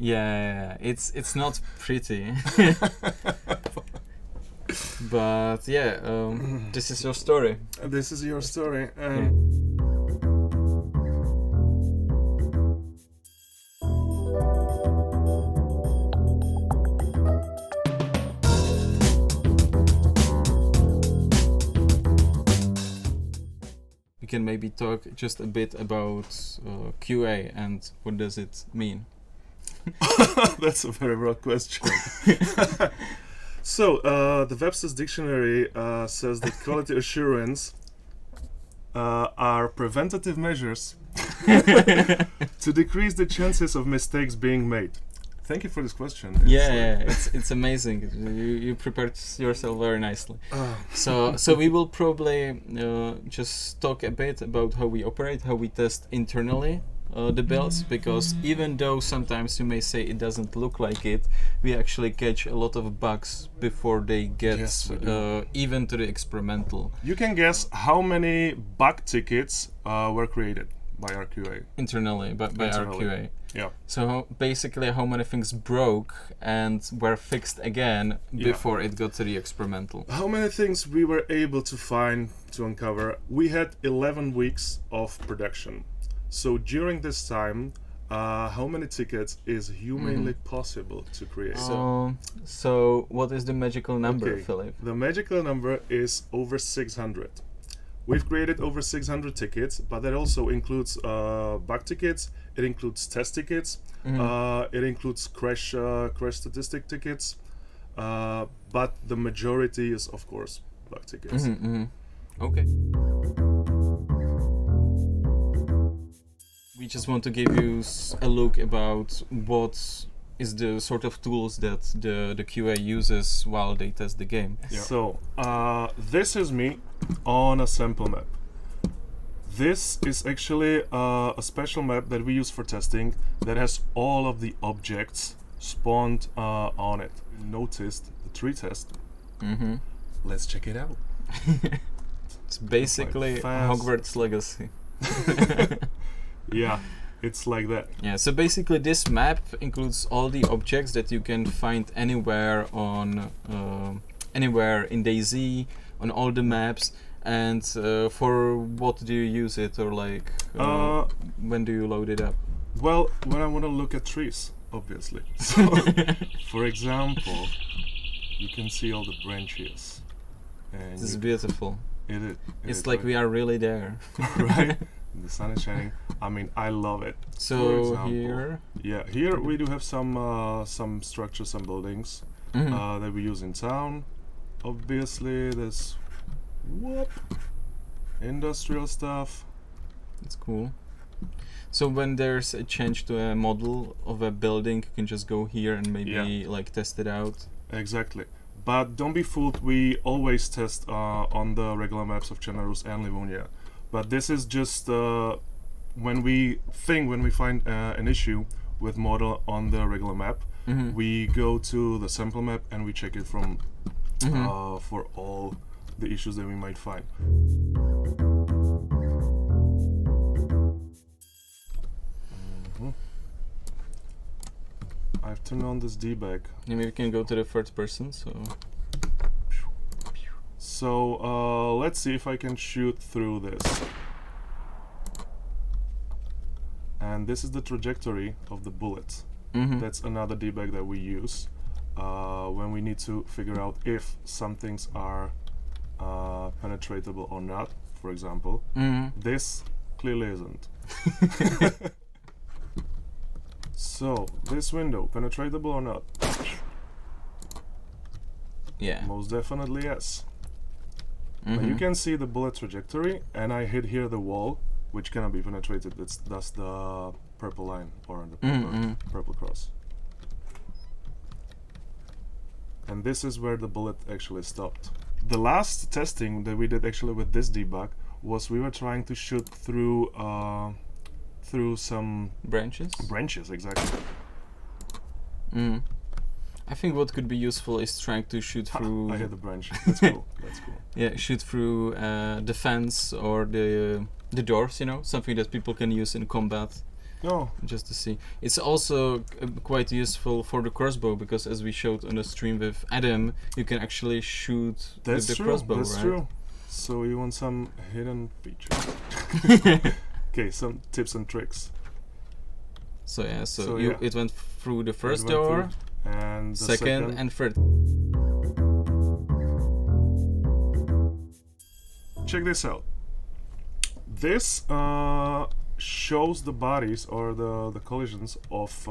Yeah, it's not pretty. But yeah, this is your story. This is your story. We can maybe talk just a bit about QA and what does it mean. That's a very broad question. So, the Webster's Dictionary says that quality assurance are preventative measures to decrease the chances of mistakes being made. Thank you for this question. Yeah, it's amazing. You prepared yourself very nicely. So we will probably just talk a bit about how we operate, how we test internally the builds, because even though sometimes you may say it doesn't look like it, we actually catch a lot of bugs before they get even to the experimental. You can guess how many bug tickets were created by our QA. Internally, by our QA. Yeah. So basically how many things broke and were fixed again before it got to the experimental. How many things we were able to find, to uncover? We had 11 weeks of production. So during this time, how many tickets is humanly possible to create? So what is the magical number, Filip? The magical number is over 600. We've created over 600 tickets, but that also includes bug tickets. It includes test tickets. It includes crash statistic tickets. But the majority is, of course, bug tickets. Okay. We just want to give you a look about what is the sort of tools that the QA uses while they test the game. Yeah. So this is me on a sample map. This is actually a special map that we use for testing that has all of the objects spawned on it. Noticed the tree test. Let's check it out. It's basically Hogwarts Legacy. Yeah, it's like that. Yeah, so basically this map includes all the objects that you can find anywhere on anywhere in DayZ, on all the maps. And for what do you use it, or like when do you load it up? Well, when I want to look at trees, obviously. So, for example, you can see all the branches. And this is beautiful. It is. It's like we are really there. Right? The sun is shining. I mean, I love it. So here, here we do have some structures, some buildings that we use in town. Obviously, there's industrial stuff. It's cool. So when there's a change to a model of a building, you can just go here and maybe like test it out. Exactly. But don't be fooled. We always test on the regular maps of Chernarus and Livonia. But this is just when we find an issue with model on the regular map, we go to the sample map and we check it from for all the issues that we might find. I've turned on this debug. Maybe we can go to the third person. So let's see if I can shoot through this. And this is the trajectory of the bullet. That's another debug that we use when we need to figure out if some things are penetratable or not, for example. This clearly isn't. So, this window, penetratable or not? Yeah. Most definitely yes. But you can see the bullet trajectory, and I hit here the wall, which cannot be penetrated. That's the purple line, or the purple cross. And this is where the bullet actually stopped. The last testing that we did actually with this debug was we were trying to shoot through some branches. Branches, exactly. I think what could be useful is trying to shoot through. I hit the branch. That's cool. That's cool. Yeah, shoot through the fence or the doors. You know, something that people can use in combat. Oh, just to see. It's also quite useful for the crossbow because, as we showed on the stream with Adam, you can actually shoot that's with the true. crossbow, That's right? true. So you want some hidden features? Okay, some tips and tricks. So yeah, So, you yeah. it went through the first It went door, through, and the second, and third. check this out. This shows the bodies or the collisions of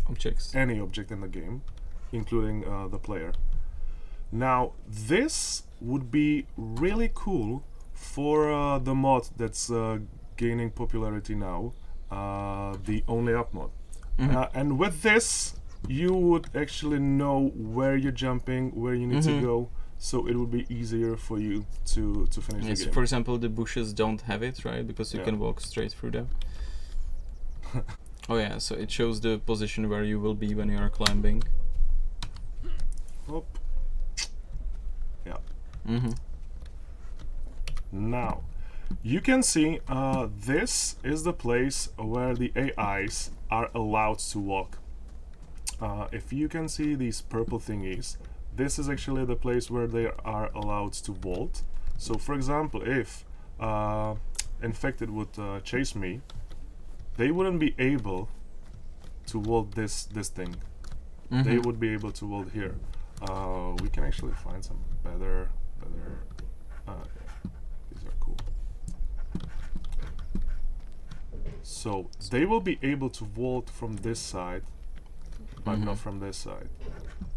Objects. any object in the game, including the player. Now, this would be really cool for the mod that's gaining popularity now, the Only Up mod. And with this, you would actually know where you're jumping, where you need to go, so it would be easier for you to finish the Yes, game. for example, the bushes don't have it, right? Because you Yeah. can walk straight through them. Oh yeah, so it shows the position where you will be when you are climbing. Hop. Yeah. Mm-hmm. Now, you can see this is the place where the AIs are allowed to walk. If you can see these purple thingies, this is actually the place where they are allowed to vault. So, for example, if infected would chase me, they wouldn't be able to vault this thing. They would be able to vault here. We can actually find some better. Okay. These are cool. So they will be able to vault from this side, but not from this side.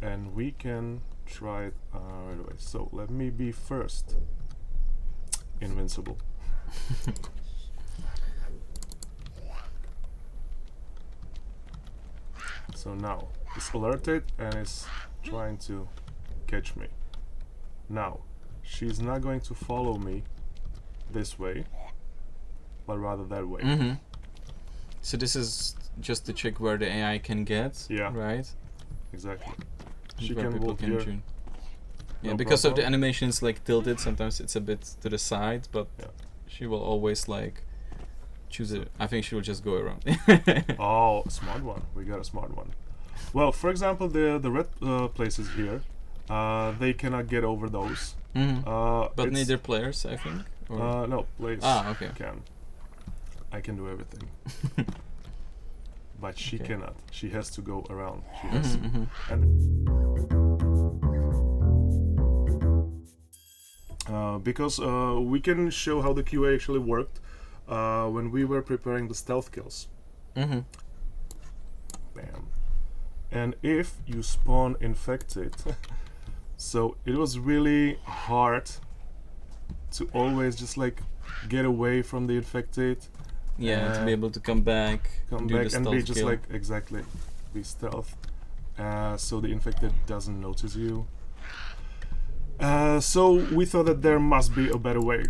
And we can try it right away. So let me be first. Invincible. So now it's alerted and it's trying to catch me. Now she's not going to follow me this way, but rather that way. So this is just to check where the AI can get, Yeah. right? Exactly. She Where can people walk can here. join. Yeah, No because of the problem. animations like tilted, sometimes it's a bit to the side, but Yeah. she will always like choose it. I think she will just go around. Oh, smart one. We got a smart one. Well, for example, the red places here, they cannot get over those. But It's- neither players, I think. Or No, players okay. can. I can do everything. But she Okay. cannot. She has to go around. She has to. And because we can show how the QA actually worked when we were preparing the stealth kills. Bam. And if you spawn infected, so it was really hard to always just like get away from the infected, Yeah, to be able to come back, come do back the and be stealth just kill. like exactly be stealth, so the infected doesn't notice you. So we thought that there must be a better way,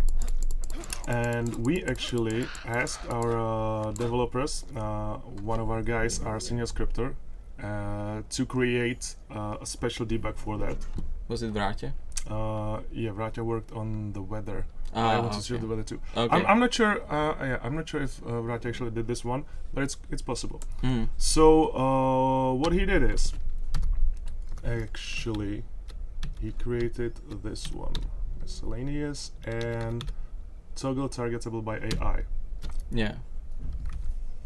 and we actually asked our developers, one of our guys, our senior scripter, to create a special debug for that. Was it Vraatje? Yeah, Ratja worked on the weather. I Ah, want to show okay. the weather too. Okay. I'm not sure. Yeah, I'm not sure if Ratja actually did this one, but it's possible. Mm. So what he did is actually he created this one, miscellaneous and toggle targetable by AI. Yeah.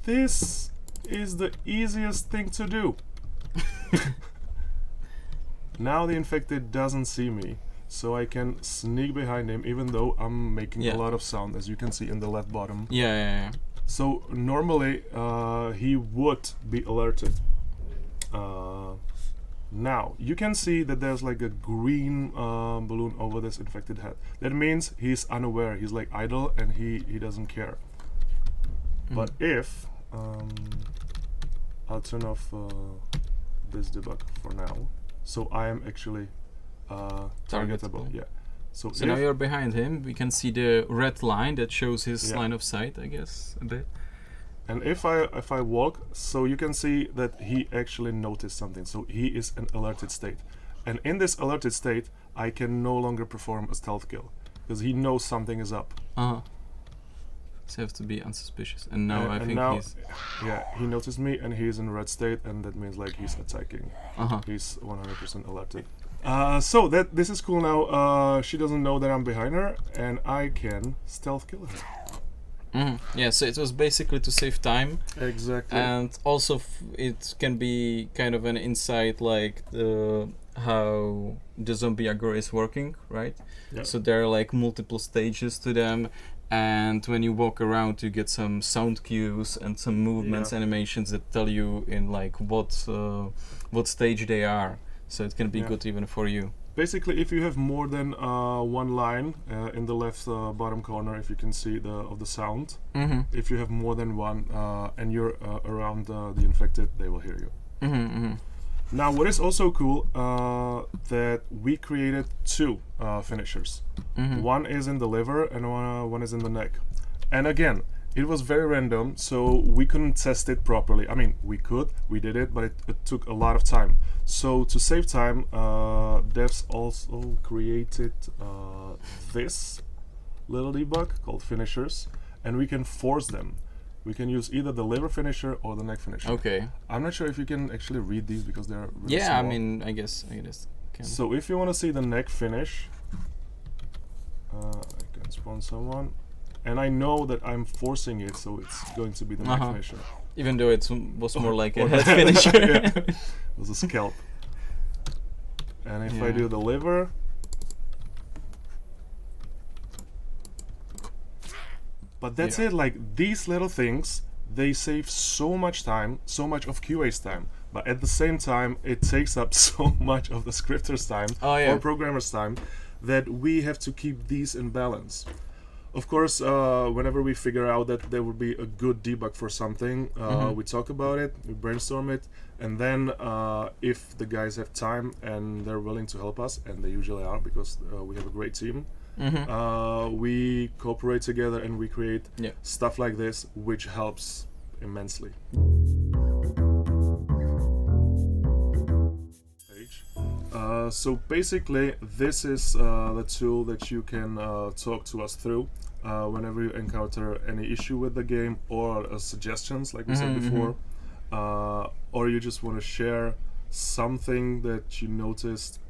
This is the easiest thing to do. Now the infected doesn't see me, so I can sneak behind him even though I'm making Yeah. a lot of sound, as you can see in the left bottom. Yeah. So normally he would be alerted. Now you can see that there's like a green balloon over this infected head. That means he's unaware, he's like idle and he doesn't care. But if I'll turn off this debug for now, so I am actually targetable. Yeah. So So now you're behind him. We can see the red line that shows his Yeah. line of sight, I guess, a bit. and if I walk, so you can see that he actually noticed something. So he is in alerted state, and in this alerted state, I can no longer perform a stealth kill because he knows something is up. So you have to be unsuspicious. And now I and think now, he's... yeah, he noticed me and he's in red state, and that means like he's attacking. Uh-huh. He's 100% alerted. So this is cool now. She doesn't know that I'm behind her, and I can stealth kill her. Yeah, so it was basically to save time. Exactly. And also it can be kind of an insight like how the zombie aggro is working, right? Yeah. So there are like multiple stages to them, and when you walk around you get some sound cues and some movements, animations that tell you in like what stage they are. So it can be good even for you. Basically, if you have more than one line in the left bottom corner, if you can see the sound, if you have more than one and you're around the infected, they will hear you. Now, what is also cool that we created two finishers. One is in the liver and one is in the neck. And again, it was very random, so we couldn't test it properly. I mean, we could, we did it, but it took a lot of time. So to save time, devs also created this little debug called finishers, and we can force them. We can use either the liver finisher or the neck finisher. Okay. I'm not sure if you can actually read these because they're really small. I mean, I guess can. So if you want to see the neck finish, I can spawn someone. And I know that I'm forcing it, so it's going to be the neck finisher. Even though it was more like a head finisher. It was a scalp. And if I do the liver... But that's it, like these little things, they save so much time, so much of QA's time. But at the same time, it takes up so much of the scripter's time or programmer's time that we have to keep these in balance. Of course, whenever we figure out that there would be a good debug for something, we talk about it, we brainstorm it, and then if the guys have time and they're willing to help us, and they usually are because we have a great team, we cooperate together and we create stuff like this, which helps immensely. So basically, this is the tool that you can talk to us through whenever you encounter any issue with the game or suggestions, like we said before, or you just want to share something that you noticed.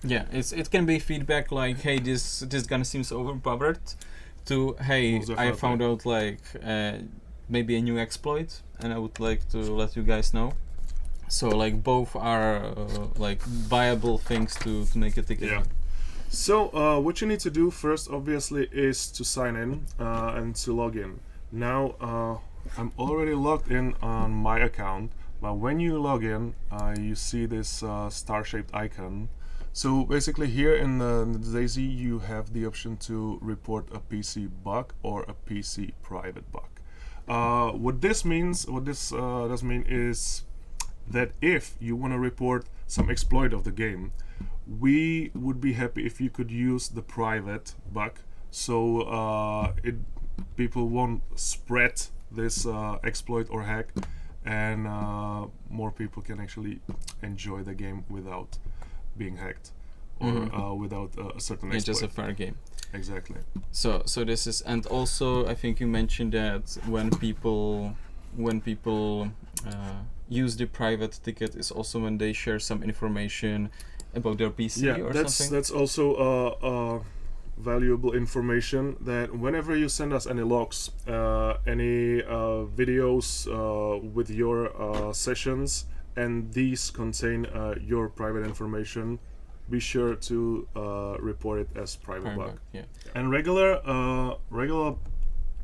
Yeah, it can be feedback like, hey, this gun seems overpowered, to hey, I found out like maybe a new exploit, and I would like to let you guys know. So like both are like viable things to make a ticket. Yeah. So what you need to do first, obviously, is to sign in and to log in. Now I'm already logged in on my account, but when you log in, you see this star-shaped icon. So basically, here in the DayZ, you have the option to report a PC bug or a PC private bug. What this does mean is that if you want to report some exploit of the game, we would be happy if you could use the private bug, so people won't spread this exploit or hack, and more people can actually enjoy the game without being hacked or without a certain exploit. It's just a fair game. Exactly. So this is, and also I think you mentioned that when people use the private ticket is also when they share some information about their PC or something. That's also valuable information, that whenever you send us any logs, any videos with your sessions, and these contain your private information, be sure to report it as private bug. Yeah. And regular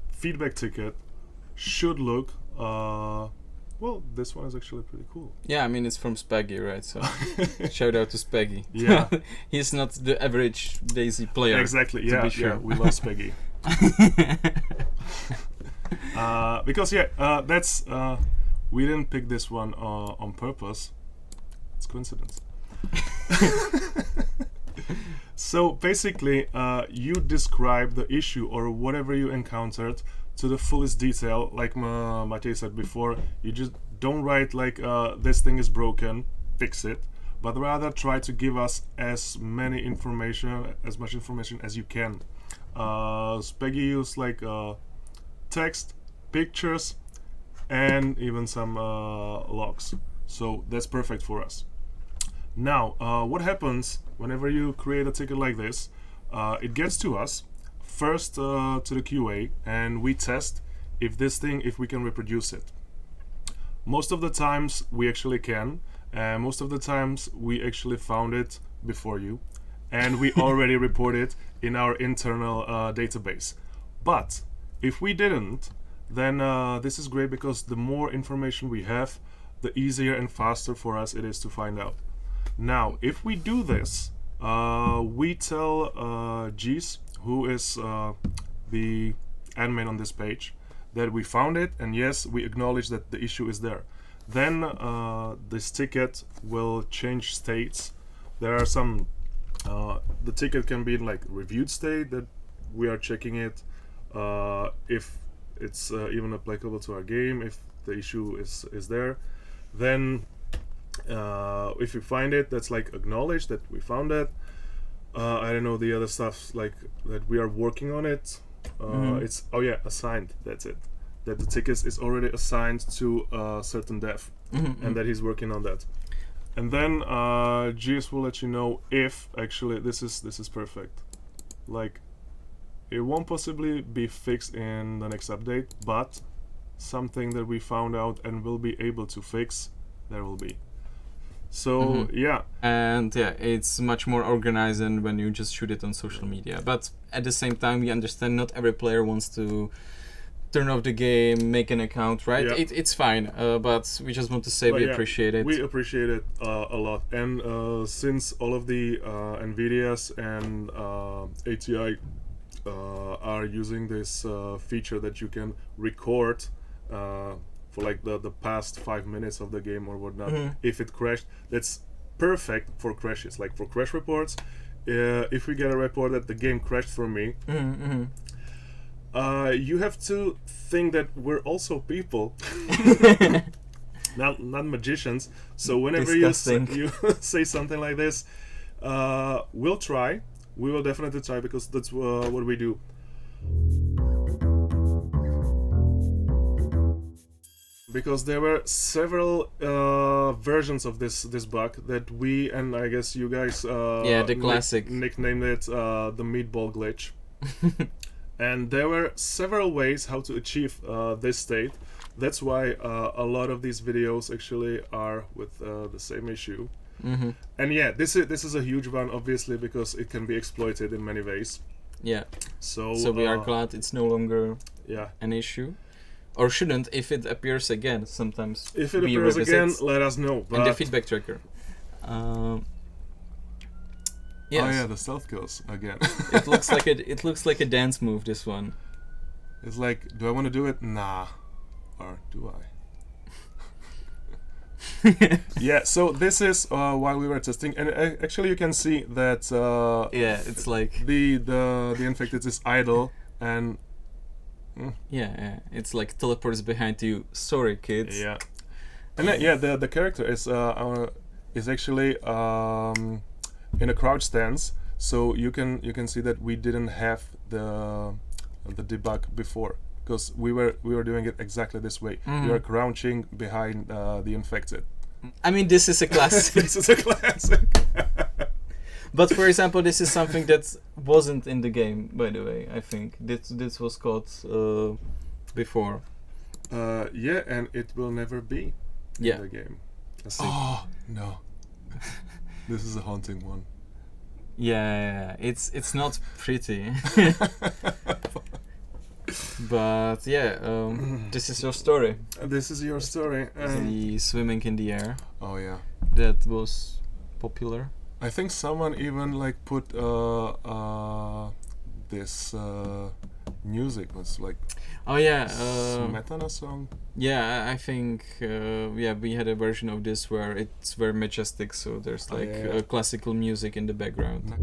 feedback ticket should look well, this one is actually pretty cool. Yeah, I mean, it's from Spaggy, right? So shout out to Spaggy. Yeah. He's not the average DayZ player. Exactly, to be sure. Yeah, we love Spaggy. Because that's we didn't pick this one on purpose. It's coincidence. So basically, you describe the issue or whatever you encountered to the fullest detail. Like Matej said before, you just don't write like this thing is broken, fix it, but rather try to give us as much information as you can. Spaggy used like text, pictures, and even some logs. So that's perfect for us. Now, what happens whenever you create a ticket like this? It gets to us first to the QA, and we test if we can reproduce it. Most of the times we actually can, and most of the times we actually found it before you, and we already report it in our internal database. But if we didn't, then this is great, because the more information we have, the easier and faster for us it is to find out. Now, if we do this, we tell Jeez, who is the admin on this page, that we found it, and yes, we acknowledge that the issue is there. Then this ticket will change states. There are some, the ticket can be in like reviewed state, that we are checking it, if it's even applicable to our game, if the issue is there. Then if we find it, that's like acknowledge that we found it. I don't know the other stuff, like that we are working on it. It's assigned. That's it. That the ticket is already assigned to a certain dev, and that he's working on that. And then GS will let you know if actually this is perfect. Like, it won't possibly be fixed in the next update, but something that we found out and will be able to fix, there will be. So yeah, and yeah, it's much more organized than when you just shoot it on social media. But at the same time, we understand not every player wants to turn off the game, make an account, right? Yeah. It's fine, but we just want to say we appreciate it. We appreciate it a lot, and since all of the NVIDIAs and ATI are using this feature that you can record for like the past 5 minutes of the game or whatnot, if it crashed, that's perfect for crashes, like for crash reports. If we get a report that the game crashed for me, you have to think that we're also people, not magicians. So whenever you say something like this, we'll try. We will definitely try, because that's what we do. Because there were several versions of this bug that we, and I guess you guys the classic nicknamed it the meatball glitch. And there were several ways how to achieve this state. That's why a lot of these videos actually are with the same issue. And yeah, this is a huge one, obviously, because it can be exploited in many ways. Yeah. So we are glad it's no longer yeah an issue. Or shouldn't, if it appears again. Sometimes if it appears again, let us know. And the feedback tracker. Yes. Oh yeah, the stealth kills again. It looks like a dance move, this one. It's like, do I want to do it? Nah. Or do I? Yeah, so this is while we were testing, and actually you can see that it's like the infected is idle, and it's like teleports behind you. Sorry, kids. Yeah, and then, the character is actually in a crouch stance, so you can see that we didn't have the debug before, because we were doing it exactly this way. We are crouching behind the infected. I mean, this is a classic. This is a classic. But for example, this is something that wasn't in the game, by the way. I think this was caught before. Yeah, and it will never be in the game. Oh no, this is a haunting one. Yeah, it's not pretty. But yeah, this is your story. This is your story. The swimming in the air. Oh yeah, that was popular. I think someone even like put this music was like Smetana song. Yeah, I think we had a version of this where it's very majestic, so there's like classical music in the background.